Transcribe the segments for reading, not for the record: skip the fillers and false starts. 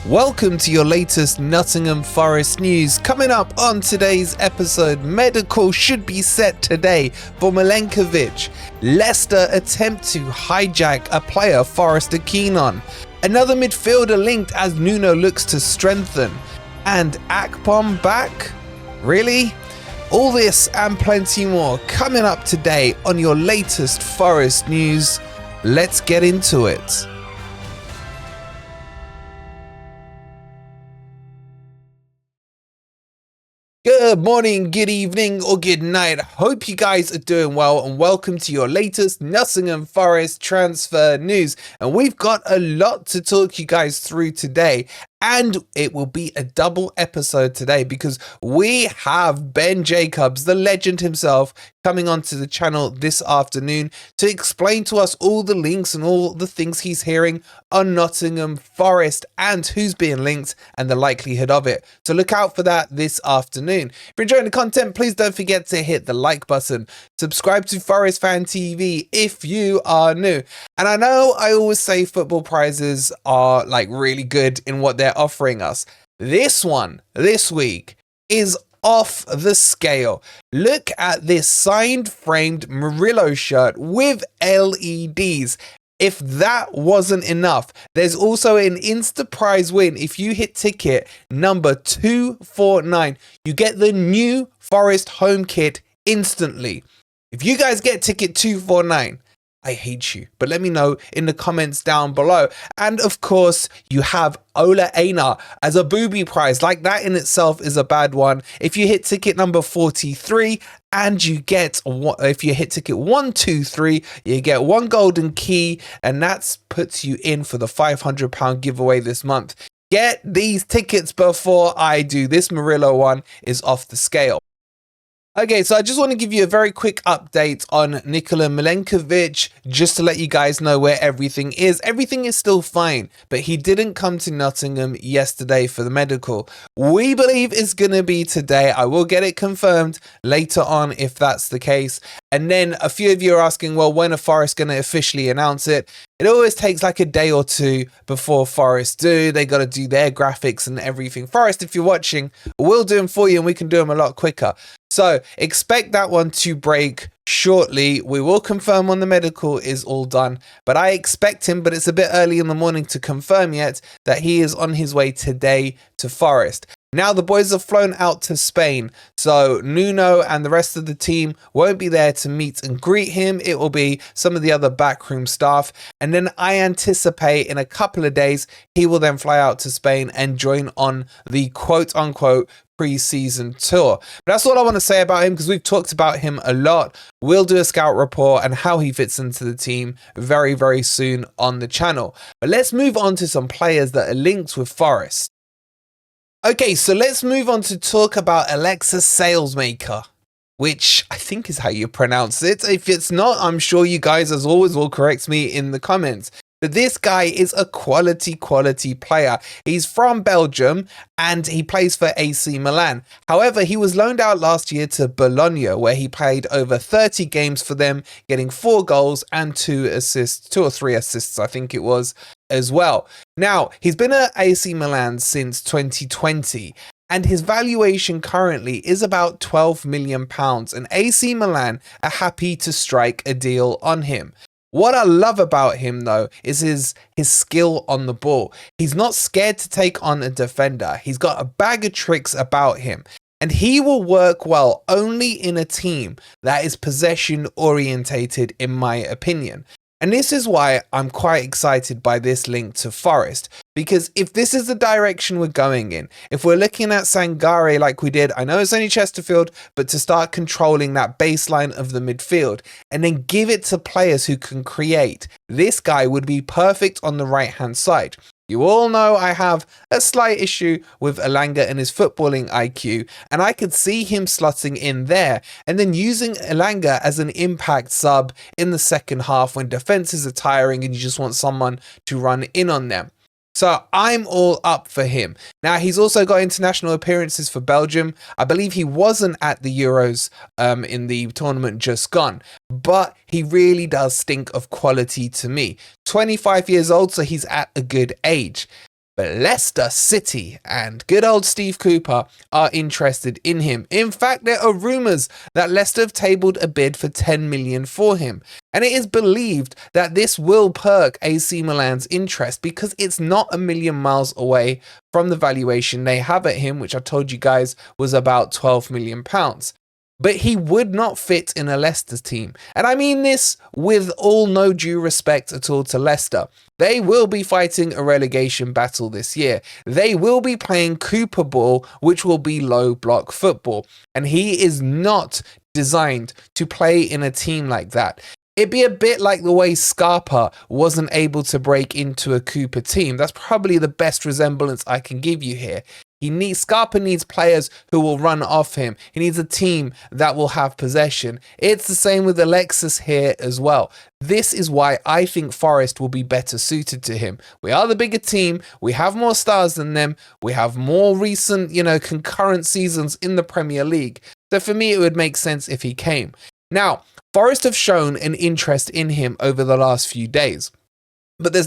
Welcome to your latest Nottingham Forest news. Coming up on today's episode, medical should be set today for Milenkovic. Leicester attempt to hijack a player Forest are keen on. Another midfielder linked as Nuno looks to strengthen. And Akpom back? Really? All this and plenty more coming up today on your latest Forest news. Let's get into it. Good morning, good evening, or good night. Hope you guys are doing well and welcome to your latest Nottingham Forest transfer news. And we've got a lot to talk you guys through today. And it will be a double episode today because we have Ben Jacobs, the legend himself, coming onto the channel this afternoon to explain to us all the links and all the things he's hearing on Nottingham Forest and who's being linked and the likelihood of it. So look out for that this afternoon. If you're enjoying the content, please don't forget to hit the like button. Subscribe to Forest Fan TV if you are new. And I know I always say football prizes are like really good in what they're offering us. This one this week is off the scale. Look at this signed framed Murillo shirt with LEDs. If that wasn't enough, there's also an Insta prize win. If you hit ticket number 249, you get the new Forest home kit instantly. If you guys get ticket 249, I hate you, but let me know in the comments down below. And of course, you have Ola Aina as a booby prize. Like that in itself is a bad one. If you hit ticket number 43 and you get, if you hit ticket 123, you get one golden key and that puts you in for the £500 giveaway this month. Get these tickets before I do. This Murillo one is off the scale. Okay, so I just want to give you a very quick update on Nikola Milenkovic, just to let you guys know where everything is. Everything is still fine, but he didn't come to Nottingham yesterday for the medical. We believe it's going to be today. I will get it confirmed later on if that's the case. And then a few of you are asking, well, when are Forest going to officially announce it? It always takes like a day or two before Forest do. They got to do their graphics and everything. Forest, if you're watching, we'll do them for you and we can do them a lot quicker. So expect that one to break shortly. We will confirm when the medical is all done, but I expect him, but it's a bit early in the morning to confirm yet, that he is on his way today to Forest. Now the boys have flown out to Spain, so Nuno and the rest of the team won't be there to meet and greet him. It will be some of the other backroom staff. And then I anticipate in a couple of days, he will then fly out to Spain and join on the quote unquote pre-season tour. But that's all I want to say about him because we've talked about him a lot. We'll do a scout report and how he fits into the team very, very soon on the channel. But let's move on to some players that are linked with Forest. Okay, so let's move on to talk about Alexis Saelemaekers, which I think is how you pronounce it. If it's not, I'm sure you guys, as always, will correct me in the comments. But this guy is a quality player. He's from Belgium and he plays for AC Milan. However, he was loaned out last year to Bologna, where he played over 30 games for them, getting 4 goals and 2 or 3 assists, I think it was, as well. Now, he's been at AC Milan since 2020. And his valuation currently is about £12 million. And AC Milan are happy to strike a deal on him. What I love about him, though, is his skill on the ball. He's not scared to take on a defender. He's got a bag of tricks about him. And he will work well only in a team that is possession orientated, in my opinion. And this is why I'm quite excited by this link to Forest. Because if this is the direction we're going in, if we're looking at Sangare like we did, I know it's only Chesterfield, but to start controlling that baseline of the midfield and then give it to players who can create, this guy would be perfect on the right-hand side. You all know I have a slight issue with Elanga and his footballing IQ, and I could see him slotting in there and then using Elanga as an impact sub in the second half when defenses are tiring and you just want someone to run in on them. So I'm all up for him. Now, he's also got international appearances for Belgium. I believe he wasn't at the Euros in the tournament just gone, but he really does stink of quality to me. 25 years old, so he's at a good age. But Leicester City and good old Steve Cooper are interested in him. In fact, there are rumours that Leicester have tabled a bid for 10 million for him. And it is believed that this will perk AC Milan's interest because it's not a million miles away from the valuation they have at him, which I told you guys was about £12 million. But he would not fit in a Leicester team. And I mean this with all no due respect at all to Leicester. They will be fighting a relegation battle this year. They will be playing Cooper ball, which will be low block football. And he is not designed to play in a team like that. It'd be a bit like the way Scarpa wasn't able to break into a Cooper team. That's probably the best resemblance I can give you here. Scarpa needs players who will run off him. He needs a team that will have possession. It's the same with Alexis here as well. This is why I think Forest will be better suited to him. We are the bigger team. We have more stars than them. We have more recent, concurrent seasons in the Premier League. So for me, it would make sense if he came. Now, Forest have shown an interest in him over the last few days, but there's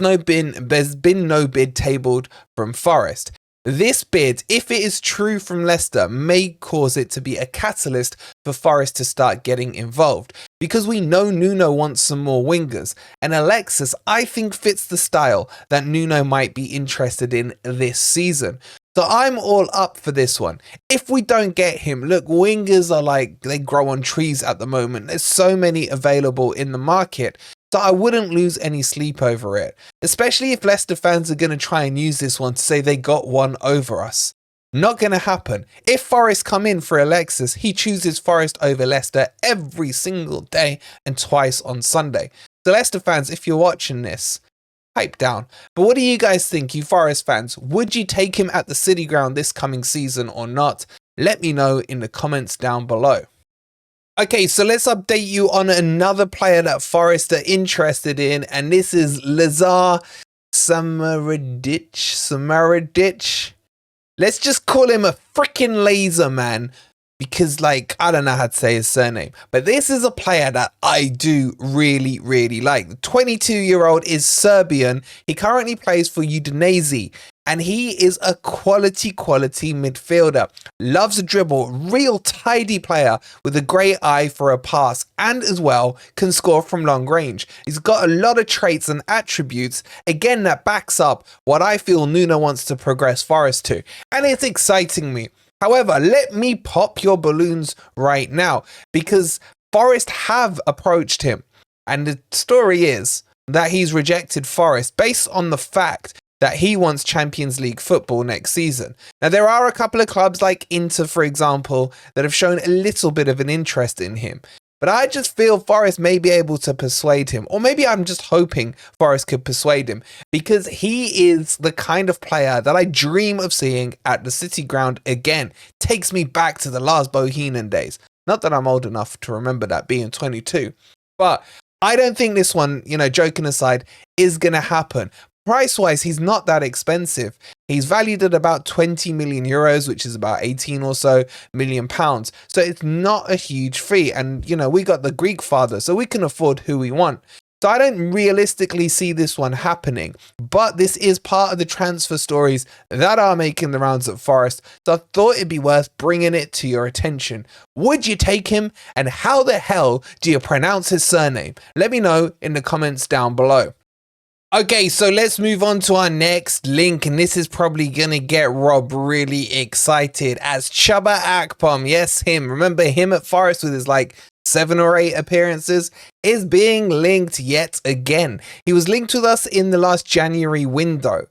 been no bid tabled from Forest. This bid, if it is true from Leicester, may cause it to be a catalyst for Forest to start getting involved, because we know Nuno wants some more wingers, and Alexis, I think, fits the style that Nuno might be interested in this season. So I'm all up for this one. If we don't get him, look, wingers are like, they grow on trees at the moment. There's so many available in the market. So I wouldn't lose any sleep over it, especially if Leicester fans are going to try and use this one to say they got one over us. Not going to happen. If Forest come in for Alexis, he chooses Forest over Leicester every single day and twice on Sunday. So Leicester fans, if you're watching this, pipe down. But what do you guys think, you Forest fans? Would you take him at the City Ground this coming season or not? Let me know in the comments down below. Okay, so let's update you on another player that Forest are interested in, and this is Lazar Samardzic. Let's just call him a freaking laser, man, because, I don't know how to say his surname. But this is a player that I do really, really like. The 22-year-old is Serbian. He currently plays for Udinese, and he is a quality midfielder. Loves a dribble, real tidy player with a great eye for a pass, and as well can score from long range. He's got a lot of traits and attributes, again, that backs up what I feel Nuno wants to progress Forest to, and it's exciting me. However, let me pop your balloons right now, because Forest have approached him, and the story is that he's rejected Forest based on the fact that he wants Champions League football next season. Now, there are a couple of clubs like Inter, for example, that have shown a little bit of an interest in him. But I just feel Forest may be able to persuade him, or maybe I'm just hoping Forest could persuade him, because he is the kind of player that I dream of seeing at the City Ground again. Takes me back to the last Bohemian days. Not that I'm old enough to remember that, being 22. But I don't think this one, joking aside, is going to happen. Price-wise, he's not that expensive. He's valued at about 20 million euros, which is about 18 or so million pounds. So it's not a huge fee. And, we got the Greek father, so we can afford who we want. So I don't realistically see this one happening. But this is part of the transfer stories that are making the rounds at Forest. So I thought it'd be worth bringing it to your attention. Would you take him? And how the hell do you pronounce his surname? Let me know in the comments down below. Okay, so let's move on to our next link, and this is probably going to get Rob really excited, as Chuba Akpom, yes, him, remember him at Forest with his 7 or 8 appearances, is being linked yet again. He was linked with us in the last January window,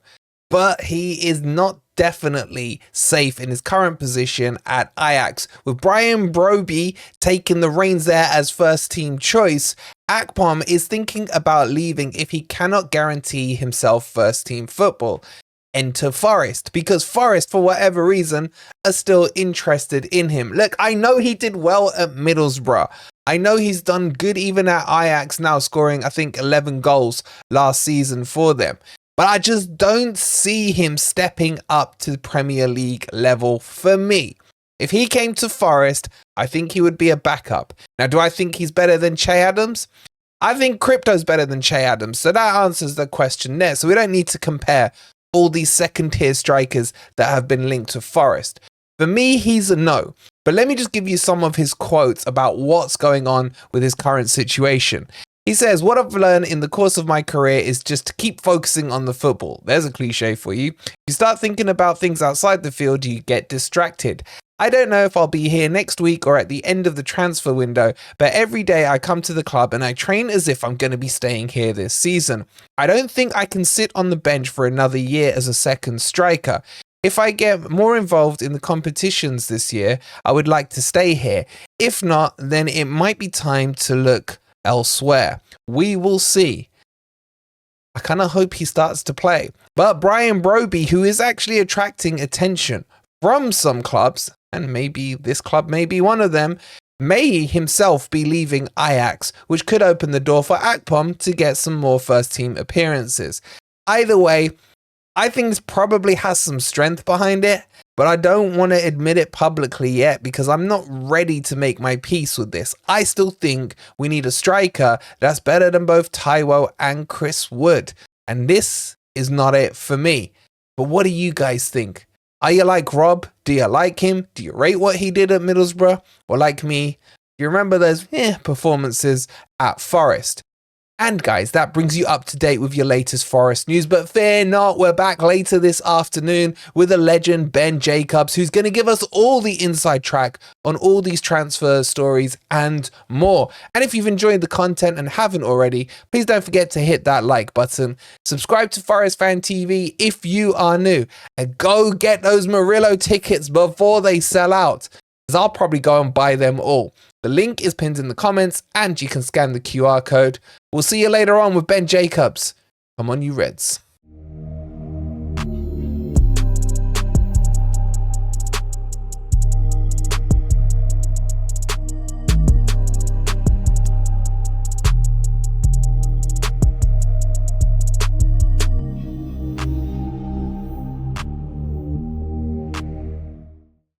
but he is not definitely safe in his current position at Ajax. With Brian Broby taking the reins there as first team choice, Akpom is thinking about leaving if he cannot guarantee himself first team football. Enter Forest, because Forest, for whatever reason, are still interested in him. Look, I know he did well at Middlesbrough. I know he's done good even at Ajax now, scoring, I think, 11 goals last season for them. But I just don't see him stepping up to the Premier League level for me. If he came to Forest, I think he would be a backup. Now, do I think he's better than Che Adams? I think Crypto's better than Che Adams, so that answers the question there. So we don't need to compare all these second tier strikers that have been linked to Forest? For me, he's a no. But let me just give you some of his quotes about what's going on with his current situation. He says, "What I've learned in the course of my career is just to keep focusing on the football." There's a cliche for you. You start thinking about things outside the field, you get distracted. I don't know if I'll be here next week or at the end of the transfer window, but every day I come to the club and I train as if I'm going to be staying here this season. I don't think I can sit on the bench for another year as a second striker. If I get more involved in the competitions this year, I would like to stay here. If not, then it might be time to look elsewhere. We will see. I kind of hope he starts to play. But Brian Broby, who is actually attracting attention from some clubs, and maybe this club may be one of them, may himself be leaving Ajax, which could open the door for Akpom to get some more first team appearances. Either way, I think this probably has some strength behind it, but I don't want to admit it publicly yet because I'm not ready to make my peace with this. I still think we need a striker that's better than both Taiwo and Chris Wood, and this is not it for me. But what do you guys think? Are you like Rob? Do you like him? Do you rate what he did at Middlesbrough? Or like me, do you remember those performances at Forest? And guys, that brings you up to date with your latest Forest news, but fear not, we're back later this afternoon with a legend, Ben Jacobs, who's going to give us all the inside track on all these transfer stories and more. And if you've enjoyed the content and haven't already, please don't forget to hit that like button, subscribe to Forest Fan TV if you are new, and go get those Murillo tickets before they sell out, because I'll probably go and buy them all. The link is pinned in the comments and you can scan the QR code. We'll see you later on with Ben Jacobs. Come on, you Reds.